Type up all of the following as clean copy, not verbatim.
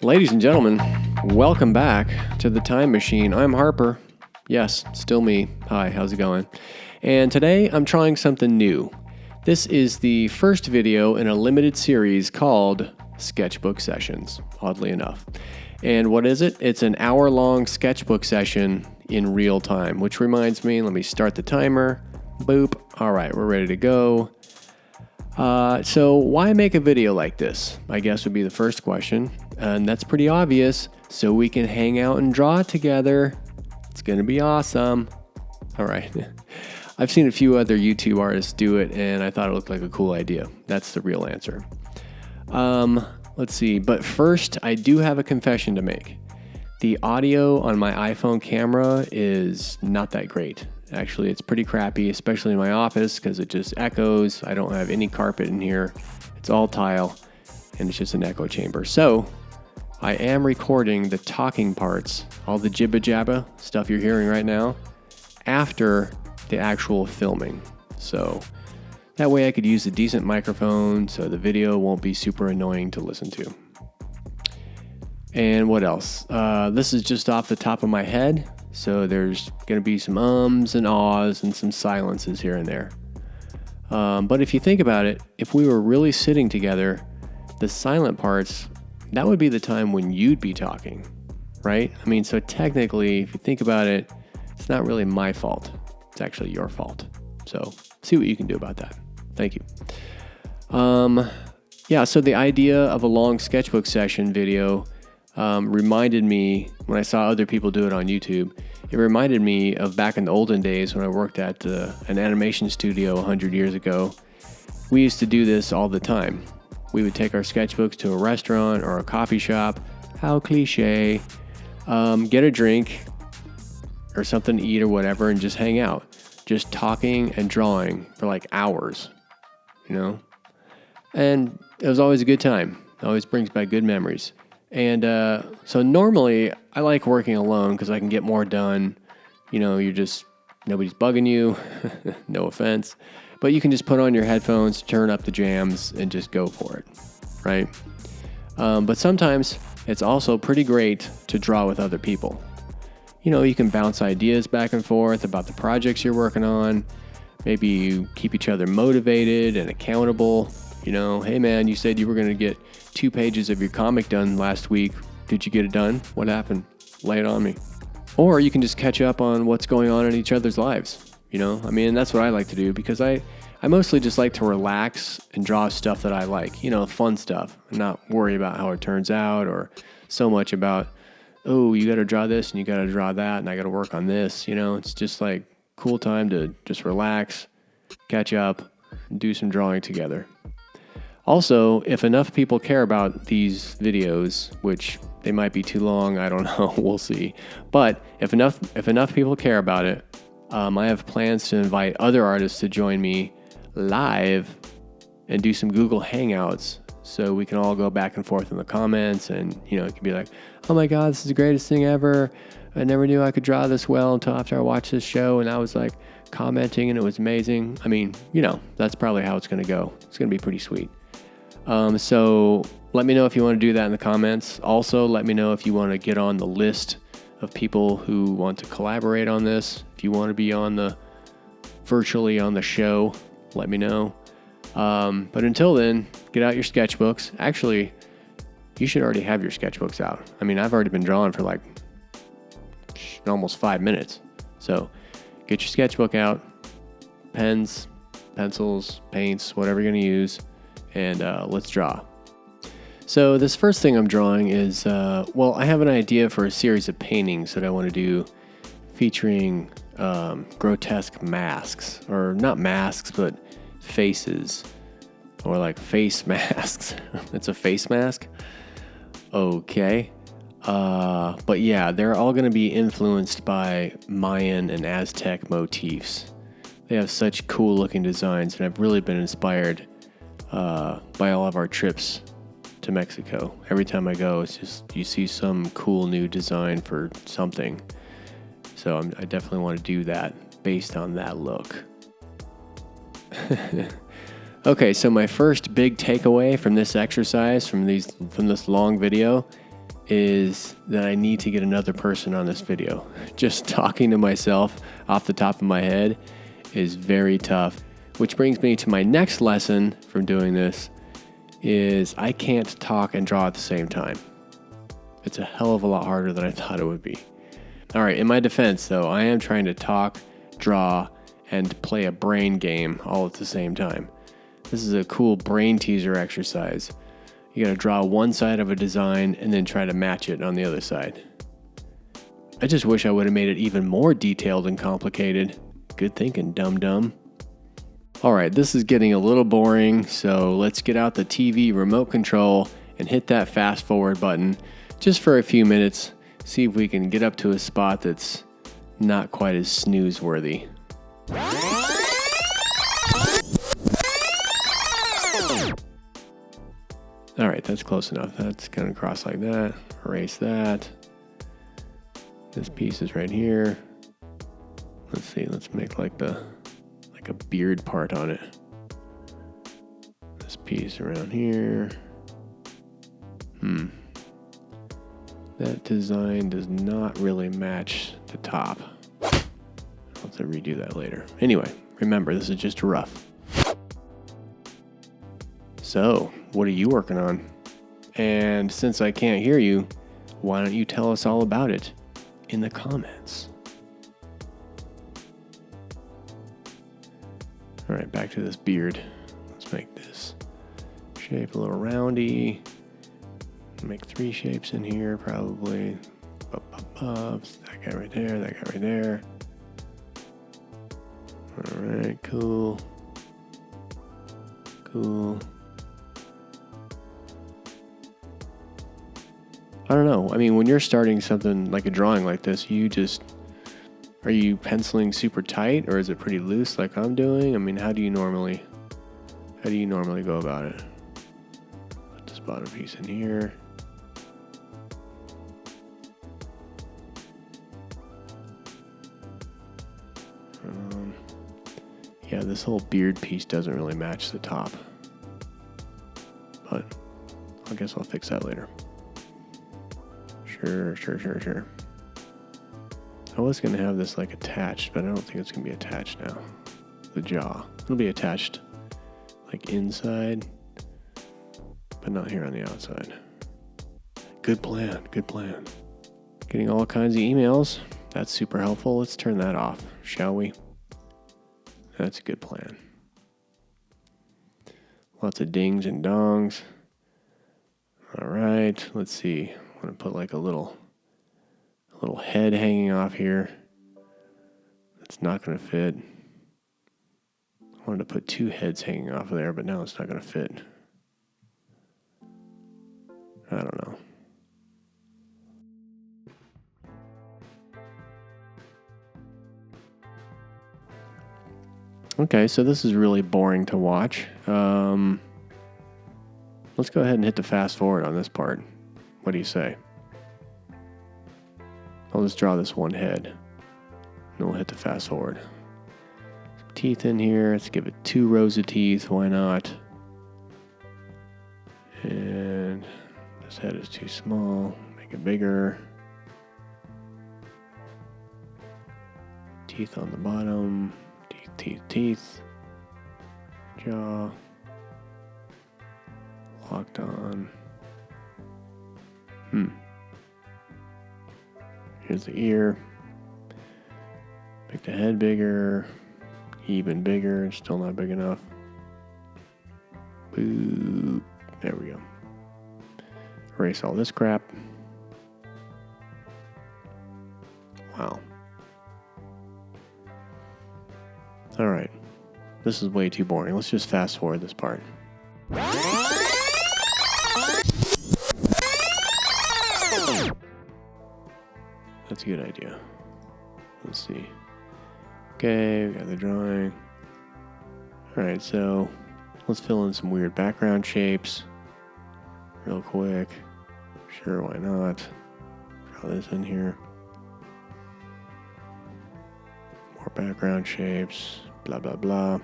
Ladies and gentlemen, welcome back to the Time Machine. I'm Harper. Yes, still me. Hi, how's it going? And today I'm trying something new. This is the first video in a limited series called Sketchbook Sessions, oddly enough. And what is it? It's an hour-long sketchbook session in real time, which reminds me, let me start the timer. Boop. All right, we're ready to go. So why make a video like this? I guess would be the first question. And that's pretty obvious. So we can hang out and draw together. It's going to be awesome. All right. I've seen a few other YouTube artists do it, and I thought it looked like a cool idea. That's the real answer. Let's see. But first, I do have a confession to make. The audio on my iPhone camera is not that great. Actually, it's pretty crappy, especially in my office because it just echoes. I don't have any carpet in here. It's all tile, and it's just an echo chamber. So I am recording the talking parts, all the jibba jabba stuff you're hearing right now, after the actual filming. So that way I could use a decent microphone so the video won't be super annoying to listen to. And what else? This is just off the top of my head. So there's going to be some ums and ahs and some silences here and there. But if you think about it, if we were really sitting together, the silent parts, that would be the time when you'd be talking, right? I mean, so technically, if you think about it, it's not really my fault. It's actually your fault. So see what you can do about that. Thank you. So the idea of a long sketchbook session video reminded me, when I saw other people do it on YouTube, it reminded me of back in the olden days when I worked at an animation studio 100 years ago. We used to do this all the time. We would take our sketchbooks to a restaurant or a coffee shop. How cliche. Get a drink or something to eat or whatever and just hang out. Just talking and drawing for like hours, you know? And it was always a good time. It always brings back good memories. And so normally I like working alone because I can get more done. You know, nobody's bugging you. No offense. But you can just put on your headphones, turn up the jams, and just go for it, right? But sometimes it's also pretty great to draw with other people. You know, you can bounce ideas back and forth about the projects you're working on. Maybe you keep each other motivated and accountable. You know, hey man, you said you were going to get 2 pages of your comic done last week. Did you get it done? What happened? Lay it on me. Or you can just catch up on what's going on in each other's lives. You know, I mean, that's what I like to do because I mostly just like to relax and draw stuff that I like, you know, fun stuff, and not worry about how it turns out or so much about, oh, you got to draw this and you got to draw that and I got to work on this. You know, it's just like cool time to just relax, catch up, and do some drawing together. Also, if enough people care about these videos, which they might be too long, I don't know, we'll see. But if enough people care about it, I have plans to invite other artists to join me live and do some Google Hangouts so we can all go back and forth in the comments and, you know, it can be like, oh my God, this is the greatest thing ever. I never knew I could draw this well until after I watched this show and I was like commenting and it was amazing. I mean, you know, that's probably how it's going to go. It's going to be pretty sweet. So let me know if you want to do that in the comments. Also, let me know if you want to get on the list of people who want to collaborate on this. If you want to be virtually on the show, let me know. But until then, get out your sketchbooks. Actually, you should already have your sketchbooks out. I mean, I've already been drawing for like almost 5 minutes. So get your sketchbook out, pens, pencils, paints, whatever you're going to use, and let's draw. So this first thing I'm drawing is, I have an idea for a series of paintings that I want to do featuring grotesque masks, or not masks, but faces, or like face masks. It's a face mask? Okay. But yeah, they're all going to be influenced by Mayan and Aztec motifs. They have such cool looking designs, and I've really been inspired by all of our trips to Mexico. Every time I go, it's just you see some cool new design for something. So I definitely want to do that based on that look. Okay, so my first big takeaway from this exercise, from this long video, is that I need to get another person on this video. Just talking to myself off the top of my head is very tough, which brings me to my next lesson from doing this is I can't talk and draw at the same time. It's a hell of a lot harder than I thought it would be. All right, in my defense though, I am trying to talk, draw, and play a brain game all at the same time. This is a cool brain teaser exercise. You got to draw one side of a design and then try to match it on the other side. I just wish I would have made it even more detailed and complicated. Good thinking, dum-dum. All right, this is getting a little boring, so let's get out the TV remote control and hit that fast forward button just for a few minutes. See if we can get up to a spot that's not quite as snooze-worthy. All right, that's close enough. That's going to cross like that. Erase that. This piece is right here. Let's see. Let's make like a beard part on it. This piece around here. That design does not really match the top. I'll have to redo that later. Anyway, remember, this is just rough. So, what are you working on? And since I can't hear you, why don't you tell us all about it in the comments? All right, back to this beard. Let's make this shape a little roundy. Make 3 shapes in here, probably. That guy right there, that guy right there. All right, cool. Cool. I don't know. I mean, when you're starting something like a drawing like this, are you penciling super tight or is it pretty loose like I'm doing? I mean, how do you normally go about it? Put this bottom piece in here. Yeah, this whole beard piece doesn't really match the top, but I guess I'll fix that later. Sure. I was going to have this like attached, but I don't think it's going to be attached now. The jaw. It'll be attached like inside, but not here on the outside. Good plan. Getting all kinds of emails. That's super helpful. Let's turn that off, shall we? That's a good plan. Lots of dings and dongs. All right, let's see. I want to put like a little head hanging off here. That's not going to fit. I wanted to put 2 heads hanging off of there, but now it's not going to fit. I don't know. Okay, so this is really boring to watch. Let's go ahead and hit the fast forward on this part. What do you say? I'll just draw this one head, and we'll hit the fast forward. Some teeth in here. Let's give it 2 rows of teeth. Why not? And this head is too small. Make it bigger. Teeth on the bottom. Teeth. Jaw. Locked on. Here's the ear. Make the head bigger. Even bigger. Still not big enough. Boop. There we go. Erase all this crap. Wow. All right. This is way too boring. Let's just fast forward this part. That's a good idea. Let's see. Okay, we got the drawing. All right, so let's fill in some weird background shapes real quick. Sure, why not? Draw this in here. More background shapes, blah, blah, blah.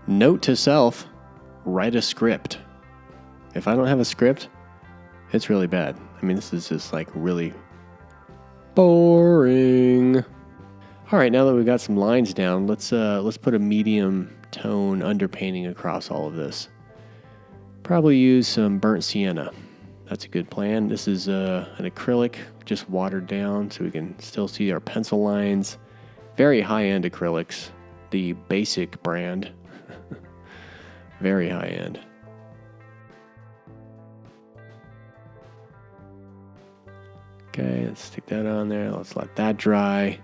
Note to self, write a script. If I don't have a script, It's really bad. I mean, this is just like really boring. All right, now that we've got some lines down, let's put a medium tone underpainting across all of this. Probably use some burnt sienna. That's a good plan. This is an acrylic, just watered down so we can still see our pencil lines. Very high-end acrylics, the basic brand. Very high-end. Okay, let's stick that on there. Let's let that dry.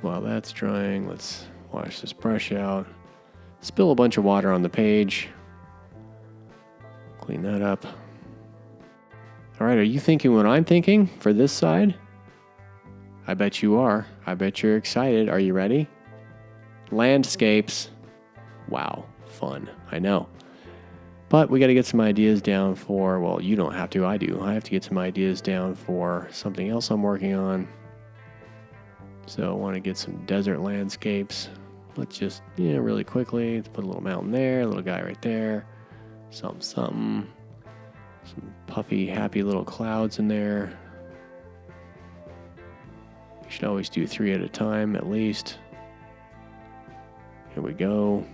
While that's drying, let's wash this brush out. Spill a bunch of water on the page. Clean that up. All right, are you thinking what I'm thinking for this side? I bet you are. I bet you're excited. Are you ready? Landscapes. Wow, fun. I know. But we got to get some ideas down for, well, you don't have to, I do. I have to get some ideas down for something else I'm working on. So I want to get some desert landscapes. Let's just, really quickly, let's put a little mountain there, a little guy right there, something. Some puffy, happy little clouds in there. You should always do 3 at a time at least. Here we go.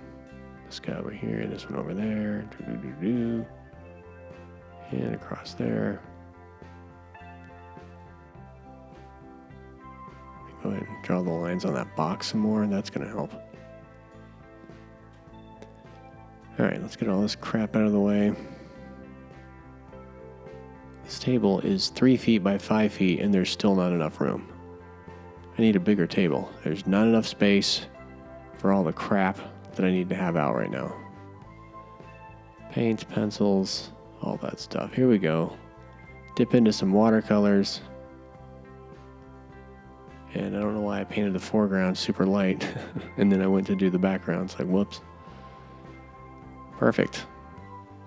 This guy over here, this one over there. And across there. Go ahead and draw the lines on that box some more. That's going to help. All right, let's get all this crap out of the way. This table is 3 feet by 5 feet, and there's still not enough room. I need a bigger table. There's not enough space for all the crap that I need to have out right now. Paints, pencils, all that stuff. Here we go. Dip into some watercolors. And I don't know why I painted the foreground super light. And then I went to do the background. It's like, whoops. Perfect.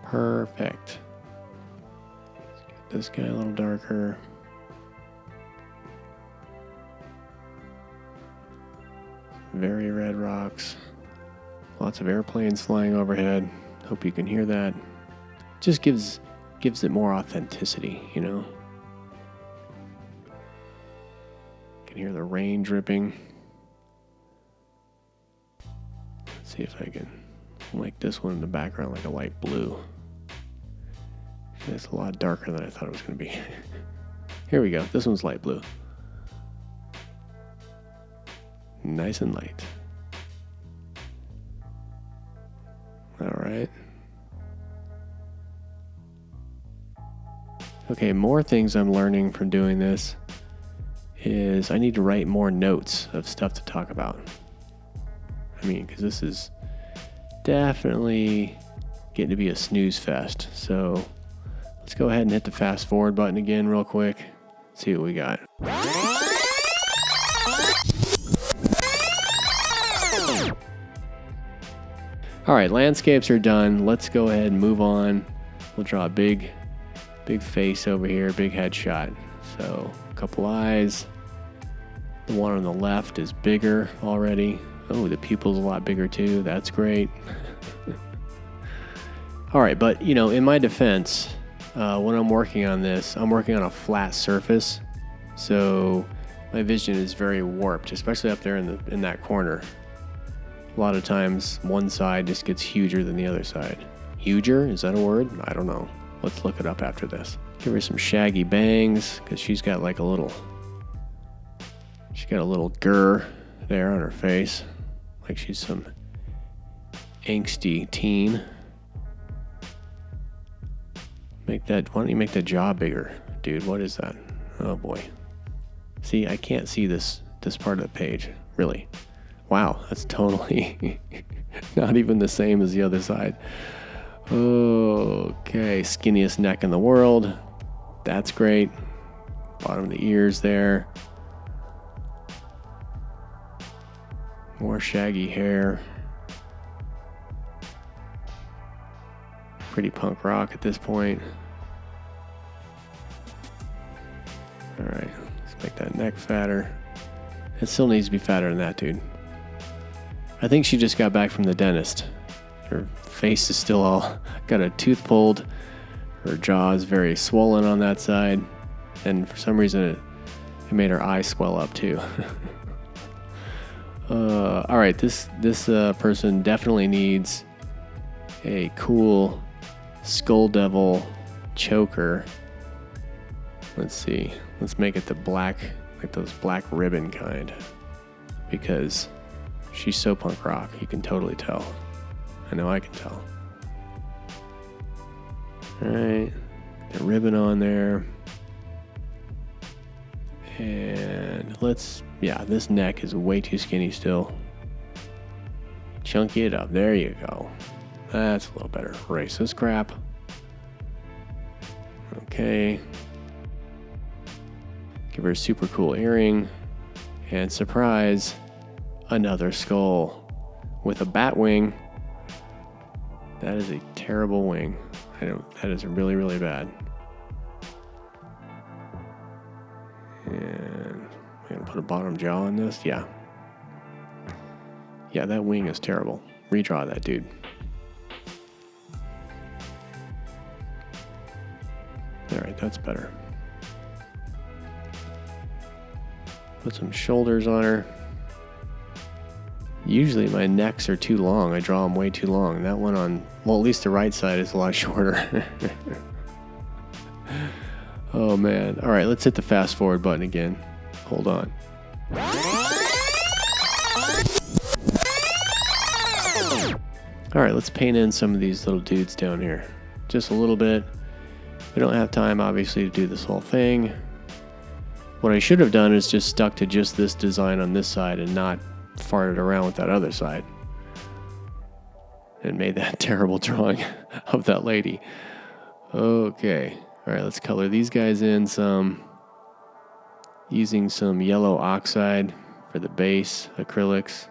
Perfect. Let's get this guy a little darker. Very red rocks. Lots of airplanes flying overhead. Hope you can hear that. Just gives it more authenticity, You can hear the rain dripping. Let's see if I can make this one in the background like a light blue. It's a lot darker than I thought it was going to be. Here we go. This one's light blue. Nice and light. All right. Okay, more things I'm learning from doing this is I need to write more notes of stuff to talk about. I mean, because this is definitely getting to be a snooze fest. So let's go ahead and hit the fast forward button again real quick. See what we got. All right, landscapes are done. Let's go ahead and move on. We'll draw a big face over here, big headshot. So a couple eyes. The one on the left is bigger already. Oh, the pupil's a lot bigger too. That's great. All right, but in my defense, when I'm working on this, I'm working on a flat surface. So my vision is very warped, especially up there in that corner. A lot of times, one side just gets huger than the other side. Huger? Is that a word? I don't know. Let's look it up after this. Give her some shaggy bangs, because she's got a little grr there on her face. Like she's some angsty teen. Why don't you make that jaw bigger? Dude, what is that? Oh boy. See, I can't see this part of the page, really. Wow, that's totally not even the same as the other side. Okay, skinniest neck in the world. That's great. Bottom of the ears there. More shaggy hair. Pretty punk rock at this point. All right, let's make that neck fatter. It still needs to be fatter than that, dude. I think she just got back from the dentist Her face is still all got a tooth pulled. Her jaw is very swollen on that side. And for some reason, it made her eye swell up too. All right, this person definitely needs a cool Skull Devil choker. Let's see. Let's make it the black, like those black ribbon kind, because she's so punk rock. You can totally tell. I know I can tell. All right, the ribbon on there. And this neck is way too skinny still. Chunky it up. There you go. That's a little better. Erase this crap. Okay. Give her a super cool earring. And surprise, another skull with a bat wing. That is a terrible wing. That is really, really bad. And I'm gonna put a bottom jaw on this. Yeah, that wing is terrible. Redraw that, dude. All right, that's better. Put some shoulders on her. Usually my necks are too long. I draw them way too long. That one on, well, at least the right side is a lot shorter. Oh man. All right, let's hit the fast forward button again. Hold on. All right, let's paint in some of these little dudes down here. Just a little bit. We don't have time, obviously, to do this whole thing. What I should have done is just stuck to just this design on this side and not farted around with that other side. And made that terrible drawing of that lady. Okay. All right, let's color these guys in using some yellow oxide for the base acrylics.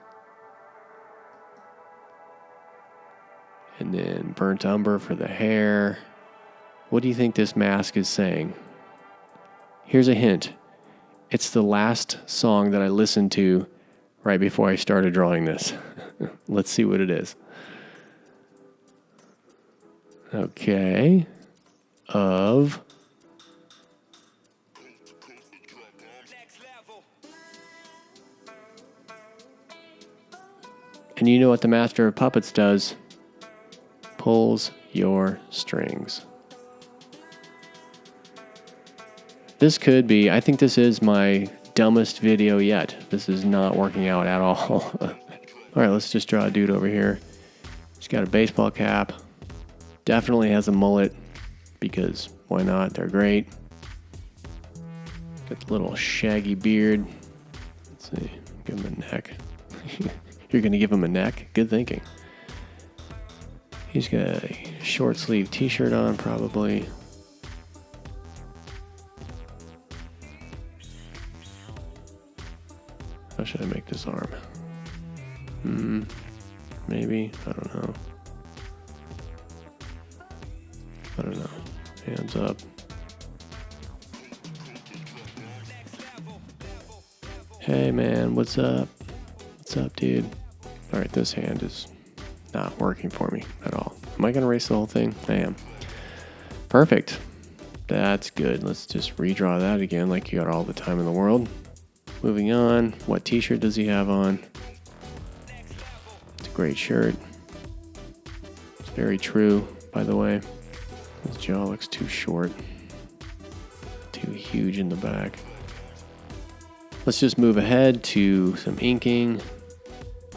And then burnt umber for the hair. What do you think this mask is saying? Here's a hint. It's the last song that I listened to right before I started drawing this. Let's see what it is. Okay. And you know what the Master of Puppets does? Pulls your strings. This could be, I think this is my dumbest video yet. This is not working out at all. All right, let's just draw a dude over here. He's got a baseball cap. Definitely has a mullet, because why not? They're great. Got the little shaggy beard. Let's see, give him a neck. You're going to give him a neck? Good thinking. He's got a short sleeve t-shirt on, probably. How should I make this arm? Maybe. I don't know. Hands up. Hey man, what's up? What's up, dude? All right, this hand is not working for me at all. Am I gonna erase the whole thing? I am. Perfect. That's good. Let's just redraw that again like you got all the time in the world. Moving on. What t-shirt does he have on? It's a great shirt. It's very true, by the way. His jaw looks too short. Too huge in the back. Let's just move ahead to some inking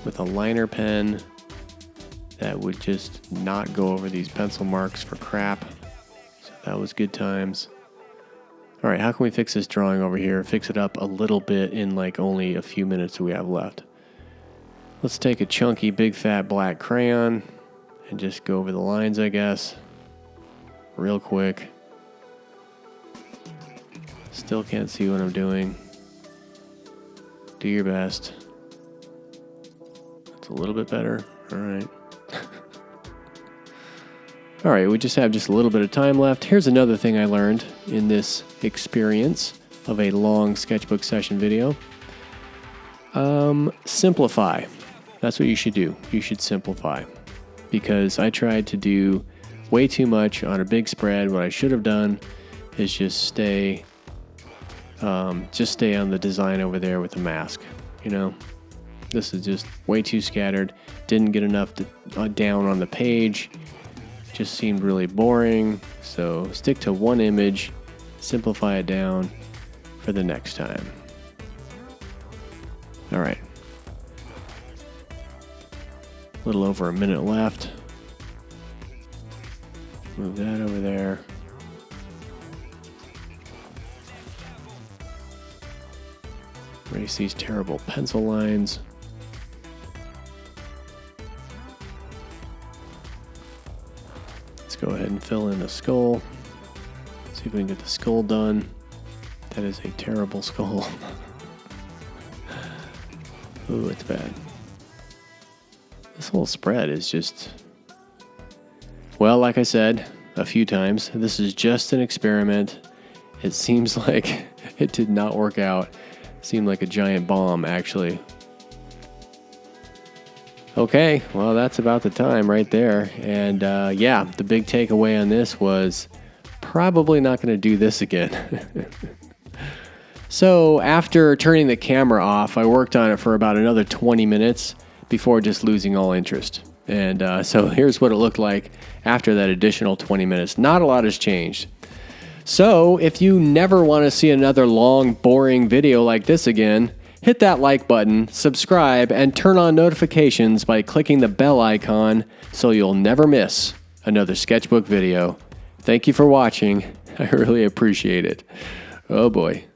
with a liner pen that would just not go over these pencil marks for crap. So that was good times. All right, how can we fix this drawing over here? Fix it up a little bit in like only a few minutes that we have left. Let's take a chunky, big, fat black crayon and just go over the lines, I guess. Real quick. Still can't see what I'm doing. Do your best. That's a little bit better. All right. All right, we just have just a little bit of time left. Here's another thing I learned in this experience of a long sketchbook session video. Simplify. That's what you should do. You should simplify. because I tried to do way too much on a big spread. What I should have done is just stay on the design over there with the mask. This is just way too scattered. Didn't get enough down on the page. Just seemed really boring. So stick to one image, simplify it down for the next time. All right. A little over a minute left. Move that over there. Erase these terrible pencil lines. Let's go ahead and fill in the skull. See if we can get the skull done. That is a terrible skull. Ooh, it's bad. This whole spread is just... Well, like I said a few times, this is just an experiment. It seems like it did not work out. It seemed like a giant bomb, actually. Okay, well, that's about the time right there. And yeah, the big takeaway on this was probably not going to do this again. So after turning the camera off, I worked on it for about another 20 minutes before just losing all interest. And so here's what it looked like after that additional 20 minutes. Not a lot has changed. So if you never want to see another long, boring video like this again, hit that like button, subscribe, and turn on notifications by clicking the bell icon so you'll never miss another sketchbook video. Thank you for watching. I really appreciate it. Oh boy.